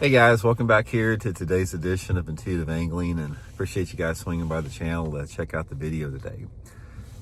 Hey guys, welcome back here to today's edition of Intuitive Angling, and appreciate you guys swinging by the channel to check out the video today.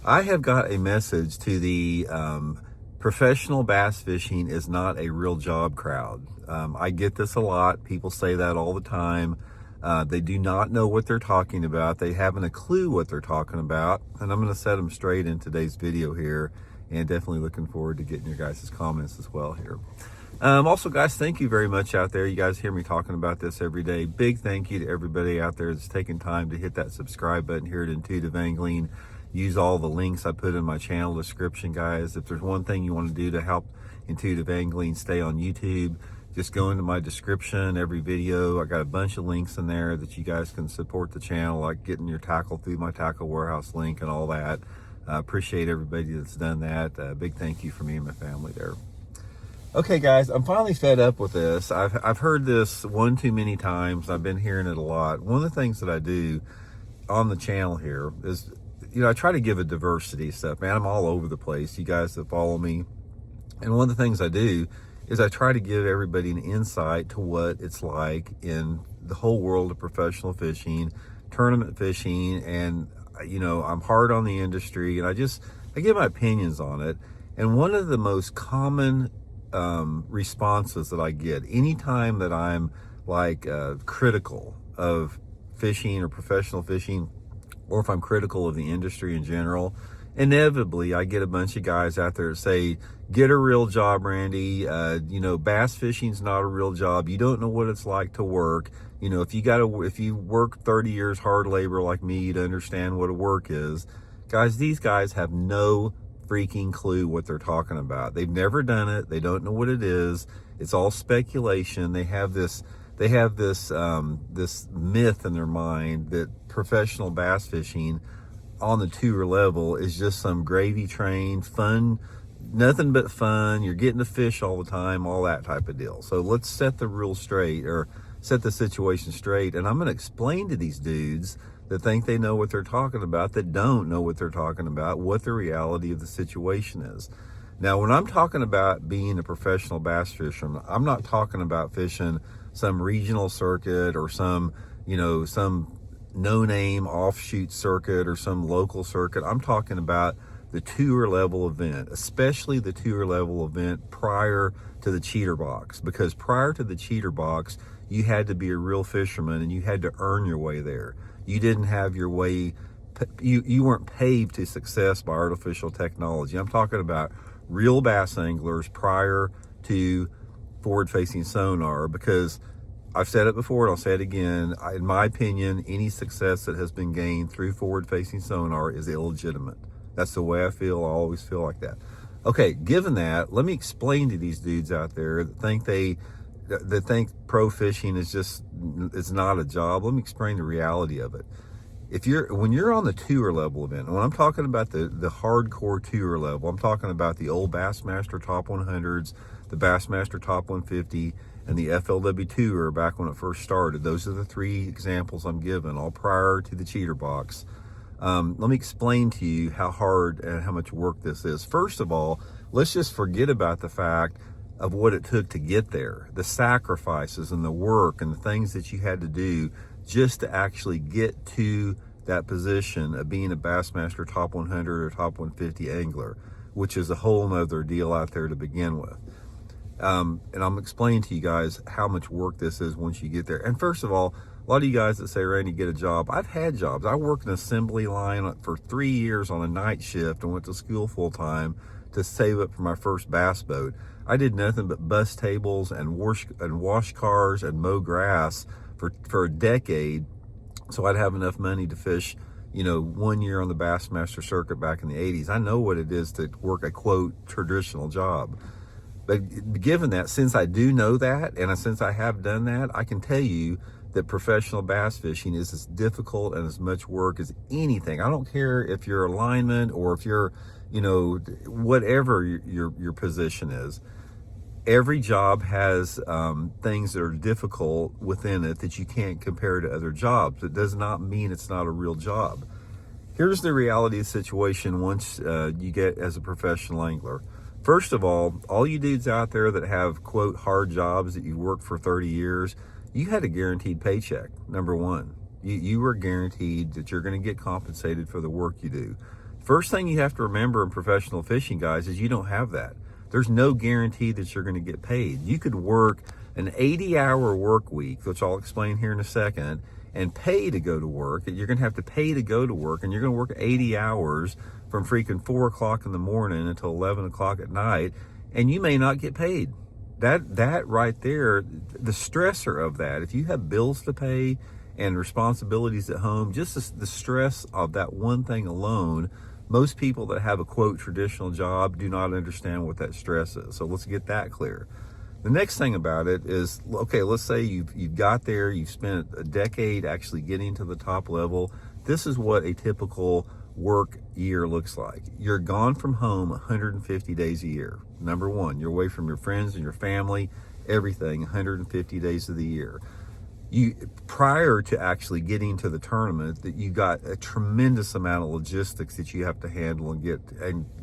I have got a message to the professional bass fishing is not a real job crowd. I get this a lot. People say that all the time. They do not know what they're talking about. They haven't a clue what they're talking about, and I'm going to set them straight in today's video here, and definitely looking forward to getting your guys' comments as well here. Also, guys, thank you very much out there. You guys hear me talking about this every day. Big thank you to everybody out there that's taking time to hit that subscribe button here at Intuitive Angling. Use all the links I put in my channel description, guys. If there's one thing you want to do to help Intuitive Angling stay on YouTube, just go into my description. Every video, I got a bunch of links in there that you guys can support the channel, like getting your tackle through my tackle warehouse link and all that. Appreciate everybody that's done that. Big thank you for me and my family there. Okay, guys, I'm finally fed up with this. I've heard this one too many times. I've been hearing it a lot. One of the things that I do on the channel here is, I try to give a diversity of stuff. Man, I'm all over the place. You guys that follow me. And one of the things I do is I try to give everybody an insight to what it's like in the whole world of professional fishing, tournament fishing, and, I'm hard on the industry, and I give my opinions on it. And one of the most common responses that I get anytime that I'm critical of fishing or professional fishing, or if I'm critical of the industry in general, inevitably I get a bunch of guys out there that say, get a real job, Randy. Bass fishing's not a real job. You don't know what it's like to work. If you work 30 years hard labor like me, you'd understand what a work is. Guys, these guys have no freaking clue what they're talking about. They've never done it. They don't know what it is. It's all speculation. They have this myth in their mind that professional bass fishing on the tour level is just some gravy train, fun, nothing but fun. You're getting to fish all the time, all that type of deal. So let's set the rules straight, or set the situation straight. And I'm going to explain to these dudes that think they know what they're talking about, that don't know what they're talking about, what the reality of the situation is. Now, when I'm talking about being a professional bass fisherman, I'm not talking about fishing some regional circuit or some no-name offshoot circuit or some local circuit. I'm talking about the tour level event, especially the tour level event prior to the cheater box, because prior to the cheater box, you had to be a real fisherman and you had to earn your way there. You didn't have your way, you weren't paved to success by artificial technology. I'm talking about real bass anglers prior to forward-facing sonar, because I've said it before and I'll say it again. In my opinion, any success that has been gained through forward-facing sonar is illegitimate. That's the way I feel. I always feel like that. Okay, given that, let me explain to these dudes out there that think pro fishing it's not a job. Let me explain the reality of it. When you're on the tour level event, and when I'm talking about the hardcore tour level, I'm talking about the old Bassmaster Top 100s, the Bassmaster Top 150, and the FLW Tour back when it first started. Those are the three examples I'm giving, all prior to the cheater box. Let me explain to you how hard and how much work this is. First of all, let's just forget about the fact of what it took to get there, the sacrifices and the work and the things that you had to do just to actually get to that position of being a Bassmaster Top 100 or Top 150 angler, which is a whole nother deal out there to begin with. And I'm explaining to you guys how much work this is once you get there. And first of all, a lot of you guys that say, Randy, get a job. I've had jobs. I worked an assembly line for 3 years on a night shift and went to school full time to save up for my first bass boat. I did nothing but bust tables and wash cars and mow grass for a decade, so I'd have enough money to fish, 1 year on the Bassmaster circuit back in the 80s. I know what it is to work a, quote, traditional job. But given that, since I do know that, and since I have done that, I can tell you that professional bass fishing is as difficult and as much work as anything. I don't care if you're a lineman or if you're, whatever your position is. Every job has things that are difficult within it that you can't compare to other jobs. It does not mean it's not a real job. Here's the reality of the situation once you get as a professional angler. First of all you dudes out there that have, quote, hard jobs that you worked for 30 years, you had a guaranteed paycheck, number one. You were guaranteed that you're going to get compensated for the work you do. First thing you have to remember in professional fishing, guys, is you don't have that. There's no guarantee that you're going to get paid. You could work an 80-hour work week, which I'll explain here in a second, and pay to go to work. You're going to have to pay to go to work, and you're going to work 80 hours from freaking 4 o'clock in the morning until 11 o'clock at night, and you may not get paid. That right there, the stressor of that, if you have bills to pay and responsibilities at home, just the stress of that one thing alone, most people that have a, quote, traditional job do not understand what that stress is. So let's get that clear. The next thing about it is, okay, let's say you've got there, you've spent a decade actually getting to the top level. This is what a typical work year looks like. You're gone from home 150 days a year. Number one, you're away from your friends and your family, everything, 150 days of the year. Prior to actually getting to the tournament, that you got a tremendous amount of logistics that you have to handle and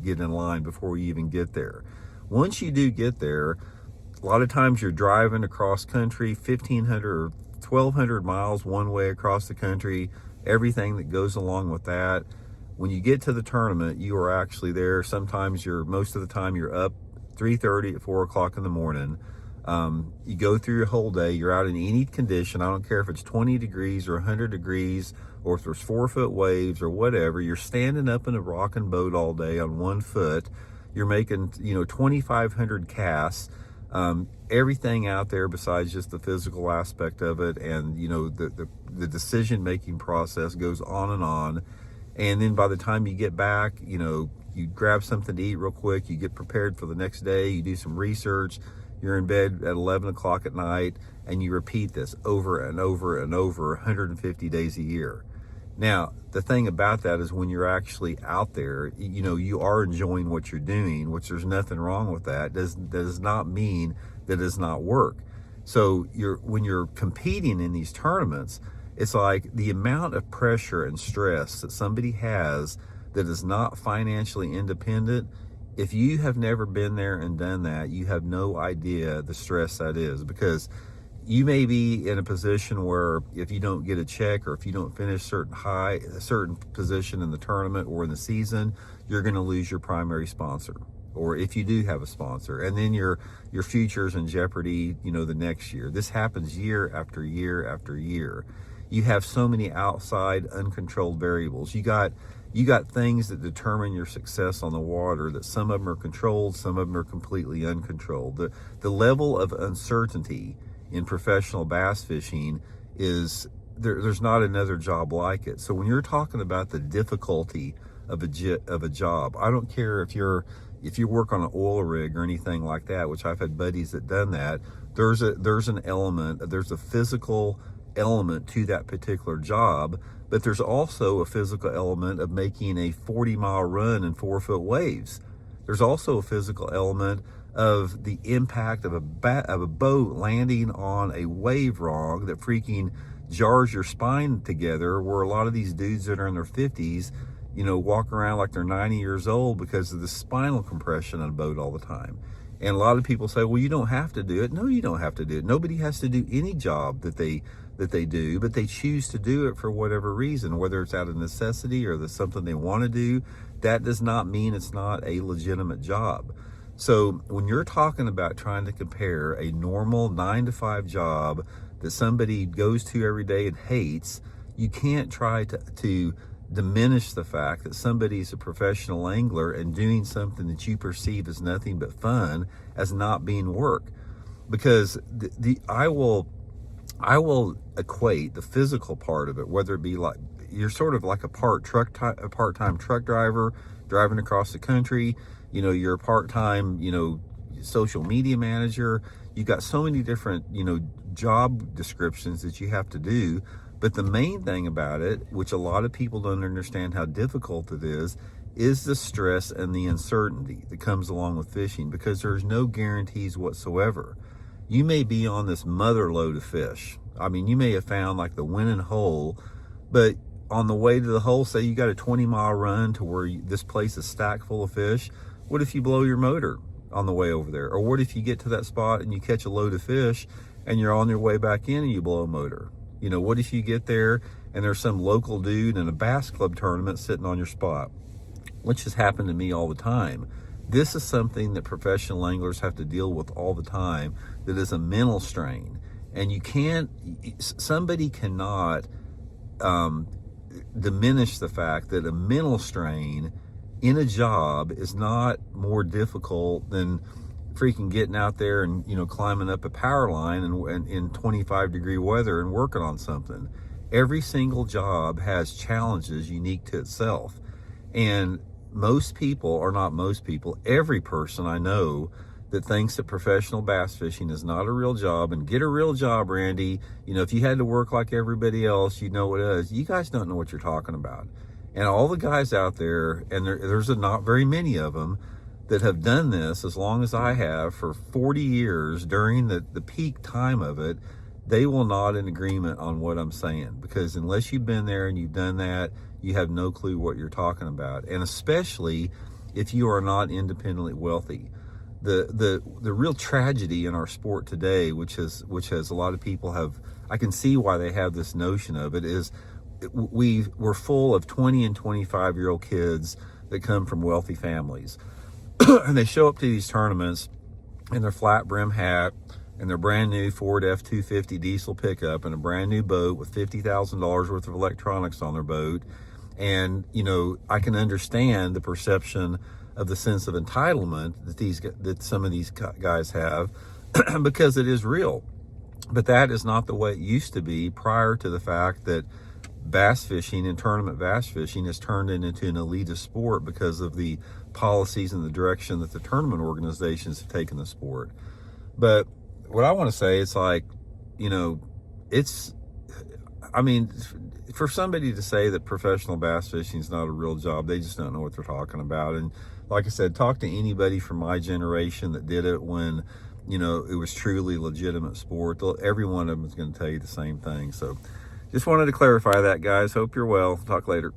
get in line before you even get there. Once you do get there, a lot of times you're driving across country, 1,500 or 1,200 miles one way across the country, everything that goes along with that. When you get to the tournament, you are actually there. Sometimes most of the time you're up 3:30 at 4 o'clock in the morning. You go through your whole day. You're out in any condition. I don't care if it's 20 degrees or 100 degrees or if there's 4-foot waves or whatever. You're standing up in a rocking boat all day on one foot. You're making, 2,500 casts. Everything out there besides just the physical aspect of it, and the decision-making process goes on and on. And then by the time you get back, you grab something to eat real quick, you get prepared for the next day, you do some research, you're in bed at 11 o'clock at night, and you repeat this over and over and over 150 days a year. Now, the thing about that is when you're actually out there, you are enjoying what you're doing, which there's nothing wrong with that. Does not mean that it's not work. So when you're competing in these tournaments, it's like the amount of pressure and stress that somebody has that is not financially independent. If you have never been there and done that, you have no idea the stress that is, because you may be in a position where if you don't get a check or if you don't finish a certain position in the tournament or in the season, you're going to lose your primary sponsor. Or if you do have a sponsor, and then your future's in jeopardy, the next year. This happens year after year after year. You have so many outside uncontrolled variables. You got things that determine your success on the water, that some of them are controlled, some of them are completely uncontrolled. The level of uncertainty in professional bass fishing is there's not another job like it. So when you're talking about the difficulty of a job, I don't care if you work on an oil rig or anything like that, which I've had buddies that done that. There's a physical element to that particular job, but there's also a physical element of making a 40-mile run in 4-foot waves. There's also a physical element of the impact of a boat landing on a wave wrong that freaking jars your spine together, where a lot of these dudes that are in their 50s, walk around like they're 90 years old because of the spinal compression on a boat all the time. And a lot of people say, well, you don't have to do it. No, you don't have to do it. Nobody has to do any job that they do, but they choose to do it for whatever reason, whether it's out of necessity or there's something they want to do. That does not mean it's not a legitimate job. So when you're talking about trying to compare a normal 9-to-5 job that somebody goes to every day and hates, you can't try to diminish the fact that somebody's a professional angler and doing something that you perceive as nothing but fun as not being work. Because I will equate the physical part of it, whether it be like you're sort of like a part-time truck driver driving across the country, you're a part-time, social media manager. You got so many different, job descriptions that you have to do. But the main thing about it, which a lot of people don't understand how difficult it is the stress and the uncertainty that comes along with fishing, because there's no guarantees whatsoever. You may be on this mother load of fish. I mean, you may have found like the winning hole, but on the way to the hole, say you got a 20-mile run to where this place is stacked full of fish. What if you blow your motor? on the way over there? Or what if you get to that spot and you catch a load of fish and you're on your way back in and you blow a motor? You know, what if you get there and there's some local dude in a bass club tournament sitting on your spot, which has happened to me all the time. This is something that professional anglers have to deal with all the time, that is a mental strain. And you can't, somebody cannot diminish the fact that a mental strain in a job is not more difficult than freaking getting out there and, you know, climbing up a power line and in 25-degree weather and working on something. Every single job has challenges unique to itself. And most people, or not most people, every person I know that thinks that professional bass fishing is not a real job, and get a real job, Randy. You know, if you had to work like everybody else, you know what it is. You guys don't know what you're talking about. And all the guys out there, and there's not very many of them, that have done this as long as I have for 40 years during the peak time of it, they will nod in agreement on what I'm saying, because unless you've been there and you've done that, you have no clue what you're talking about. And especially if you are not independently wealthy. The real tragedy in our sport today, which has a lot of people have, I can see why they have this notion of it, is we're full of 20 and 25-year-old kids that come from wealthy families. And they show up to these tournaments in their flat brim hat and their brand new Ford F-250 diesel pickup and a brand new boat with $50,000 worth of electronics on their boat. And, you know, I can understand the perception of the sense of entitlement that some of these guys have because it is real. But that is not the way it used to be prior to the fact that bass fishing and tournament bass fishing has turned into an elitist sport because of the policies and the direction that the tournament organizations have taken the sport. But what I want to say, it's like, you know, I mean, for somebody to say that professional bass fishing is not a real job, they just don't know what they're talking about. And like I said, talk to anybody from my generation that did it when, you know, it was truly legitimate sport. Every one of them is going to tell you the same thing. So just wanted to clarify that, guys. Hope you're well. Talk later.